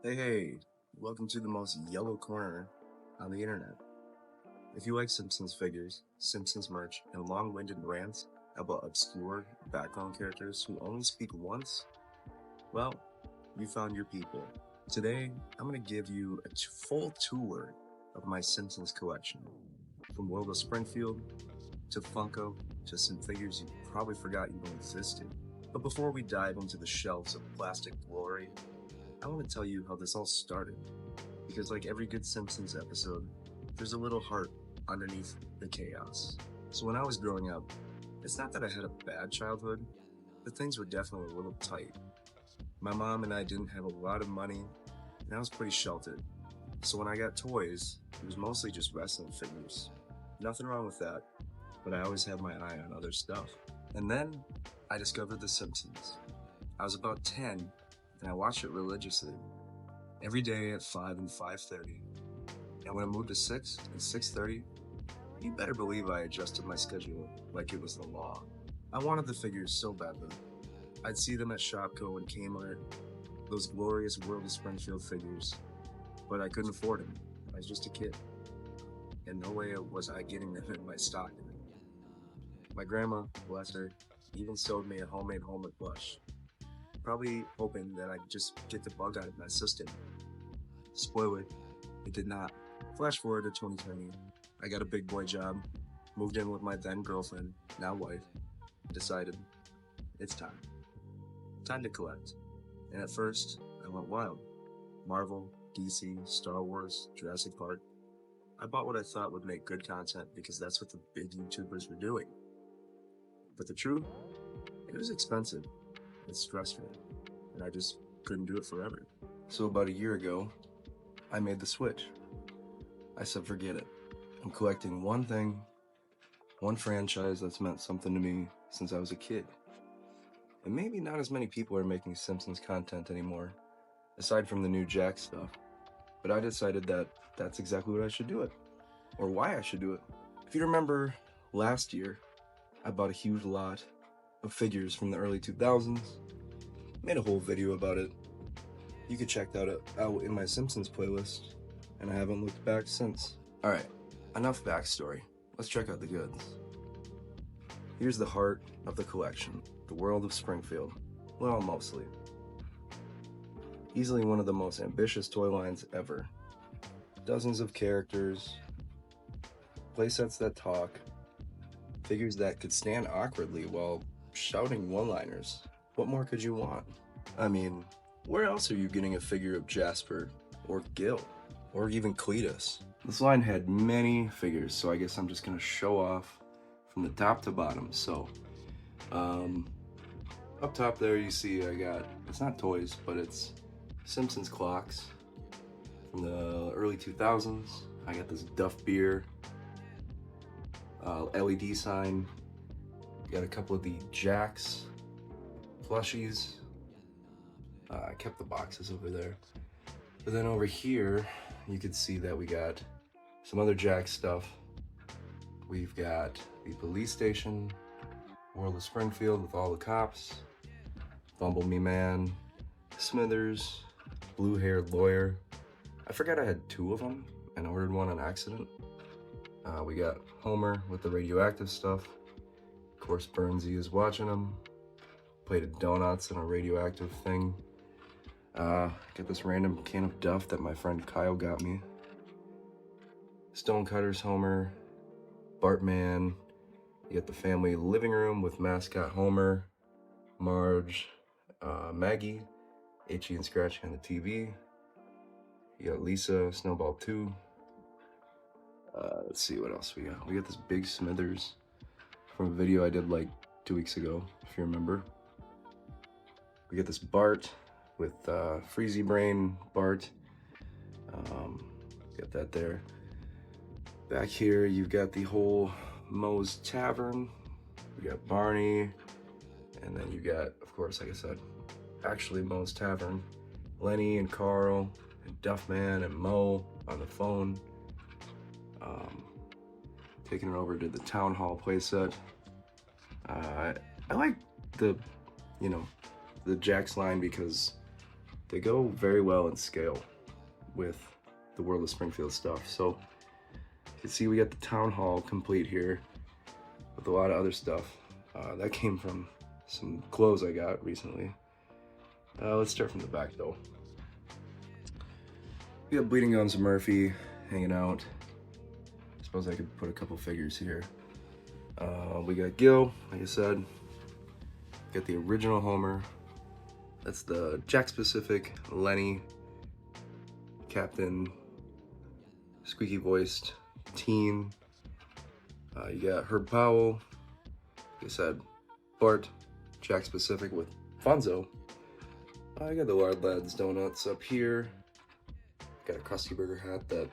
Hey, welcome to the most yellow corner on the internet. If you like Simpsons figures, Simpsons merch, and long-winded rants about obscure background characters who only speak once, well, you found your people. Today, I'm going to give you a full tour of my Simpsons collection, from World of Springfield to Funko to some figures you probably forgot even existed. But before we dive into the shelves of plastic glory, I want to tell you how this all started. Because, like every good Simpsons episode, there's a little heart underneath the chaos. So, when I was growing up, it's not that I had a bad childhood, but things were definitely a little tight. My mom and I didn't have a lot of money, and I was pretty sheltered. So, when I got toys, it was mostly just wrestling figures. Nothing wrong with that, but I always had my eye on other stuff. And then I discovered The Simpsons. I was about 10, and I watched it religiously every day at 5 and 5:30. And when I moved to 6 and 6:30, you better believe I adjusted my schedule like it was the law. I wanted the figures so badly. I'd see them at Shopko and Kmart, those glorious World of Springfield figures, but I couldn't afford them. I was just a kid, and no way was I getting them in my stocking. My grandma, bless her, even sewed me a homemade helmet plush, probably hoping that I'd just get the bug out of my system. Spoiler, it did not. Flash forward to 2020. I got a big boy job, moved in with my then girlfriend, now wife, decided it's time. Time to collect. And at first, I went wild. Marvel, DC, Star Wars, Jurassic Park. I bought what I thought would make good content because that's what the big YouTubers were doing. But the truth, it was expensive. It's stressful. And I just couldn't do it forever. So about a year ago, I made the switch. I said, forget it. I'm collecting one thing, one franchise that's meant something to me since I was a kid. And maybe not as many people are making Simpsons content anymore, aside from the new Jakks stuff. But I decided that that's exactly what I should do it, or why I should do it. If you remember, last year, I bought a huge lot of figures from the early 2000s, made a whole video about it. You could check that out in my Simpsons playlist, and I haven't looked back since. Alright, enough backstory. Let's check out the goods. Here's the heart of the collection, the World of Springfield. Well, mostly. Easily one of the most ambitious toy lines ever. Dozens of characters, playsets that talk, figures that could stand awkwardly while shouting one-liners. What more could you want? I mean, where else are you getting a figure of Jasper, or Gil, or even Cletus? This line had many figures, so I guess I'm just gonna show off from the top to bottom. So, up top there you see I got, it's not toys, but it's Simpsons clocks from the early 2000s. I got this Duff beer, LED sign, got a couple of the Jakks plushies. I kept the boxes over there. But then over here, you can see that we got some other Jakks stuff. We've got the police station, World of Springfield with all the cops, Bumblebee Man, Smithers, blue-haired lawyer. I forgot I had two of them and ordered one on accident. We got Homer with the radioactive stuff. Of course, Burnsy is watching him. Plate of donuts and a radioactive thing. Got this random can of Duff that my friend Kyle got me. Stonecutter's Homer, Bartman. You got the family living room with mascot Homer, Marge, Maggie, Itchy and Scratchy on the TV. You got Lisa, Snowball 2. Let's see what else we got. We got this big Smithers from a video I did like 2 weeks ago, if you remember. We got this Bart with Freezy Brain Bart. Got that there. Back here, you've got the whole Moe's Tavern. We got Barney, and then you got, of course, like I said, actually Moe's Tavern. Lenny and Carl and Duffman and Moe on the phone. Taking it over to the Town Hall playset. I like the, the Jakks line because they go very well in scale with the World of Springfield stuff. So you can see we got the town hall complete here with a lot of other stuff. That came from some clothes I got recently. Let's start from the back though. We got Bleeding Gums Murphy hanging out. I suppose I could put a couple figures here. We got Gil, like I said. Got the original Homer. That's the Jakks Pacific, Lenny, Captain, squeaky voiced teen. You got Herb Powell, like I said, Bart, Jakks Pacific with Fonzo. I got the Lard Lads donuts up here. Got a Krusty Burger hat that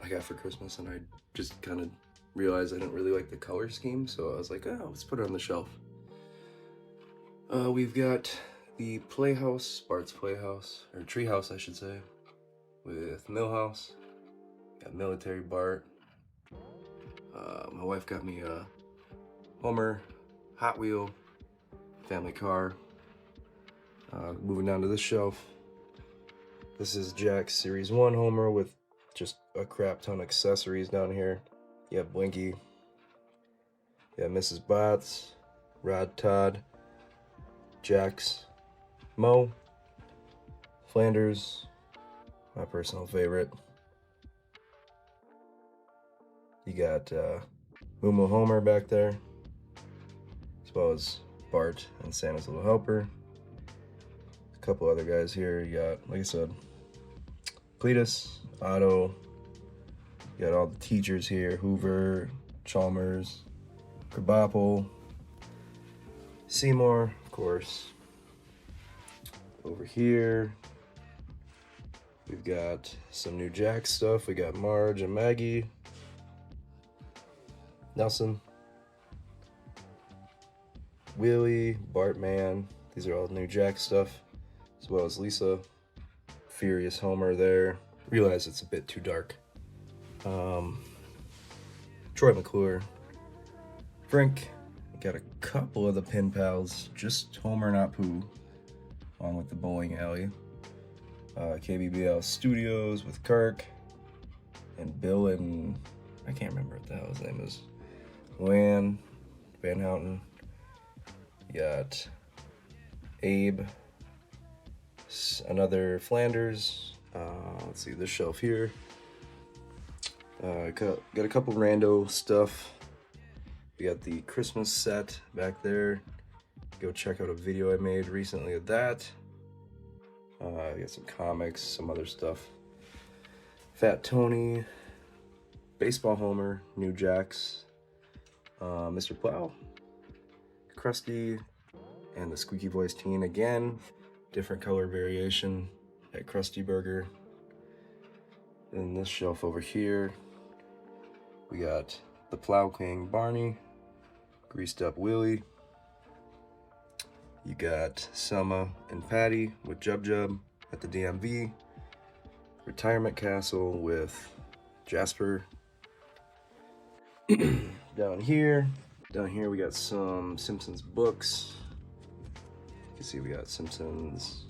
I got for Christmas, and I just kind of realized I didn't really like the color scheme, so I was like, oh, let's put it on the shelf. We've got the Playhouse, Bart's Playhouse, or Treehouse I should say, with Millhouse. Got Military Bart. My wife got me a Homer, Hot Wheel, family car. Moving down to this shelf. This is Jakks Series 1 Homer with just a crap ton of accessories down here. You have Blinky. You have Mrs. Bots, Rod Todd, Jakks, Mo, Flanders, my personal favorite. You got Moo Moo Homer back there, as well as Bart and Santa's Little Helper. A couple other guys here. You got, like I said, Cletus, Otto. You got all the teachers here: Hoover, Chalmers, Krabappel, Seymour, of course. Over here, we've got some new Jakks stuff. We got Marge and Maggie, Nelson, Willie, Bartman. These are all new Jakks stuff, as well as Lisa, Furious Homer there. Realize it's a bit too dark. Troy McClure, Frank. Got a couple of the Pin Pals, just Homer Not Pooh, along with the bowling alley. KBBL Studios with Kirk and Bill and I can't remember what the hell his name is. Luann, Van Houten. You got Abe, another Flanders. Let's see this shelf here. Got a couple rando stuff. We got the Christmas set back there. Go check out a video I made recently of that. I got some comics, some other stuff. Fat Tony, Baseball Homer, New Jakks, Mr. Plow, Krusty, and the Squeaky Voice Teen again. Different color variation at Krusty Burger. And this shelf over here, we got the Plow King Barney, Greased Up Willie. You got Selma and Patty with Jub Jub at the DMV. Retirement Castle with Jasper. Down here we got some Simpsons books. You can see we got Simpsons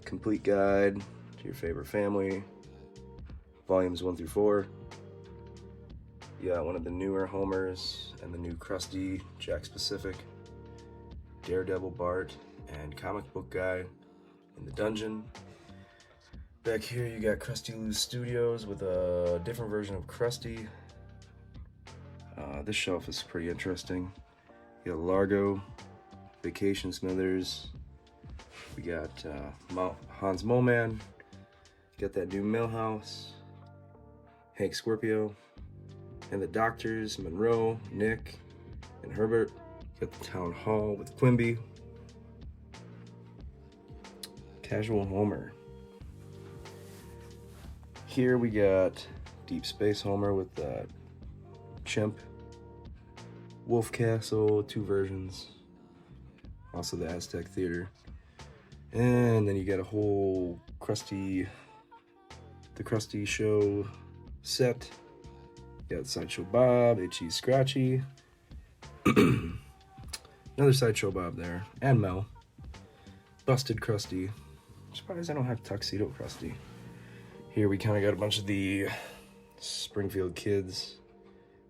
Complete Guide to Your Favorite Family, volumes 1 through 4. You got one of the newer Homers and the new Krusty, Jakks Pacific, Daredevil Bart, and Comic Book Guy in the dungeon. Back here you got Krusty Lou's Studios with a different version of Krusty. This shelf is pretty interesting. You got Largo, Vacation Smithers. We got Hans Moleman. Got that new Millhouse, Hank Scorpio, and the Doctors, Monroe, Nick, and Herbert. Got the Town Hall with Quimby. Casual Homer. Here we got Deep Space Homer with Chimp, Wolf Castle, 2 versions. Also the Aztec Theater. And then you got a whole the Krusty Show set. You got Sideshow Bob, Itchy Scratchy. Another Sideshow Bob there. And Mel. Busted Krusty. surprised I don't have Tuxedo Krusty. Here we kind of got a bunch of the Springfield Kids,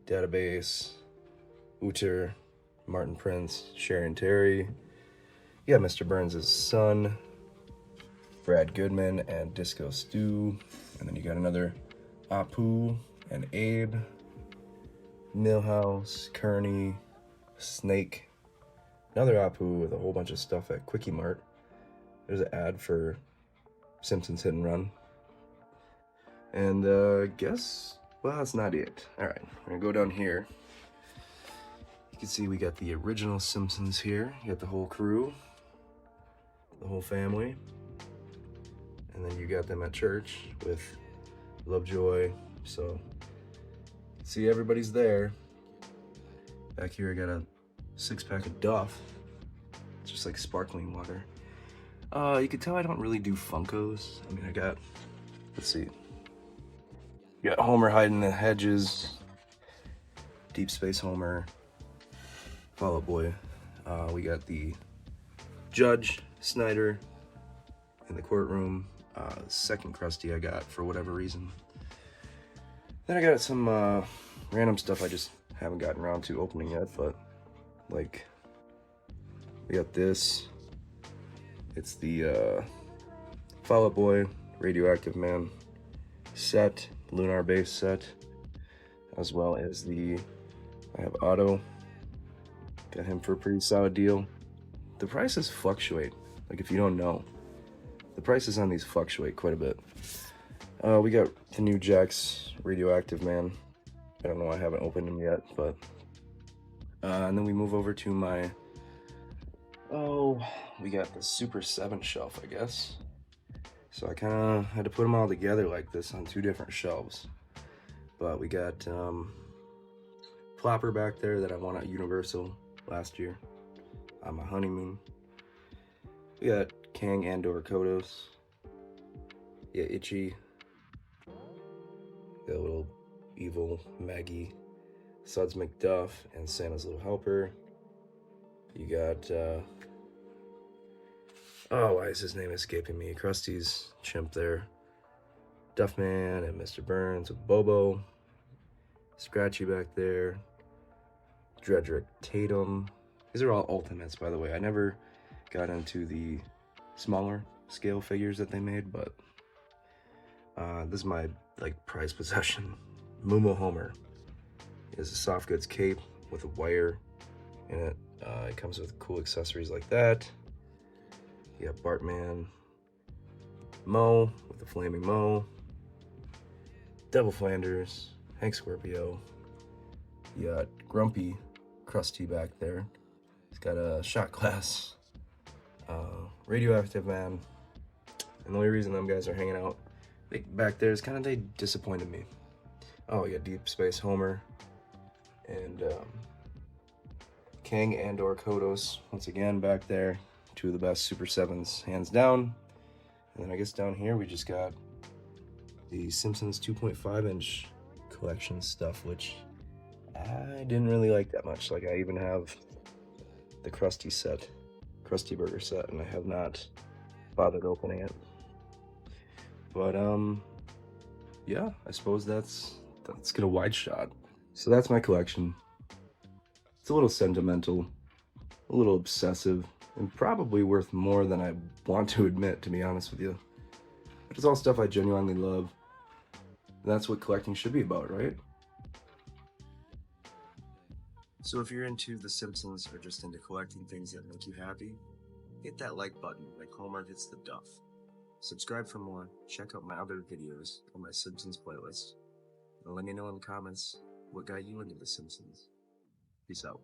Database, Uther, Martin Prince, Sherry and Terry. You got Mr. Burns' son, Brad Goodman, and Disco Stew. And then you got another Apu and Abe, Millhouse, Kearney, Snake, another Apu with a whole bunch of stuff at Quickie Mart. There's an ad for Simpsons Hit and Run. And guess, well, that's not it. All right, we're gonna go down here. You can see we got the original Simpsons here. You got the whole crew, the whole family. And then you got them at church with Lovejoy. So, see, everybody's there. Back here, I got a 6-pack of Duff. It's just like sparkling water. You can tell I don't really do Funkos. I mean, I got, let's see. You got Homer hiding in the hedges, Deep Space Homer, Fall Out Boy. We got the Judge Snyder in the courtroom. Second Krusty I got for whatever reason. Then I got some random stuff I just haven't gotten around to opening yet, but like we got this. It's the Fall Out Boy Radioactive Man set, Lunar Base set, as well as I have Otto. Got him for a pretty solid deal. The prices fluctuate, like if you don't know. The prices on these fluctuate quite a bit. We got the new Jakks Radioactive Man. I don't know, I haven't opened him yet, but... and then we move over to my... we got the Super 7 shelf, I guess. So I kind of had to put them all together like this on 2 different shelves. But we got Plopper back there that I won at Universal last year on my honeymoon. We got Kang Andor Kodos. Yeah, Itchy. The little evil Maggie. Suds McDuff and Santa's Little Helper. You got, why is his name escaping me? Krusty's chimp there. Duffman and Mr. Burns with Bobo. Scratchy back there. Dredrick Tatum. These are all Ultimates, by the way. I never got into the smaller scale figures that they made, but this is my prized possession. Mumo Homer is a soft goods cape with a wire in it. It comes with cool accessories like that. You got Bartman, Mo with the flaming Mo, Devil Flanders, Hank Scorpio. You got Grumpy Krusty back there. He's got a shot glass, Radioactive Man, and the only reason them guys are hanging out back there is kind of they disappointed me. Oh, we got Deep Space Homer and Kang Andor Kodos once again back there. 2 of the best Super 7s, hands down. And then I guess down here we just got the Simpsons 2.5-inch collection stuff, which I didn't really like that much. Like, I even have the Krusty set, Krusty Burger set, and I have not bothered opening it. But yeah, I suppose that's get a wide shot. So that's my collection. It's a little sentimental, a little obsessive, and probably worth more than I want to admit, to be honest with you. But it's all stuff I genuinely love. And that's what collecting should be about, right? So if you're into The Simpsons or just into collecting things that make you happy, hit that like button like Homer hits the Duff. Subscribe for more, check out my other videos on my Simpsons playlist, and let me know in the comments what got you into The Simpsons. Peace out.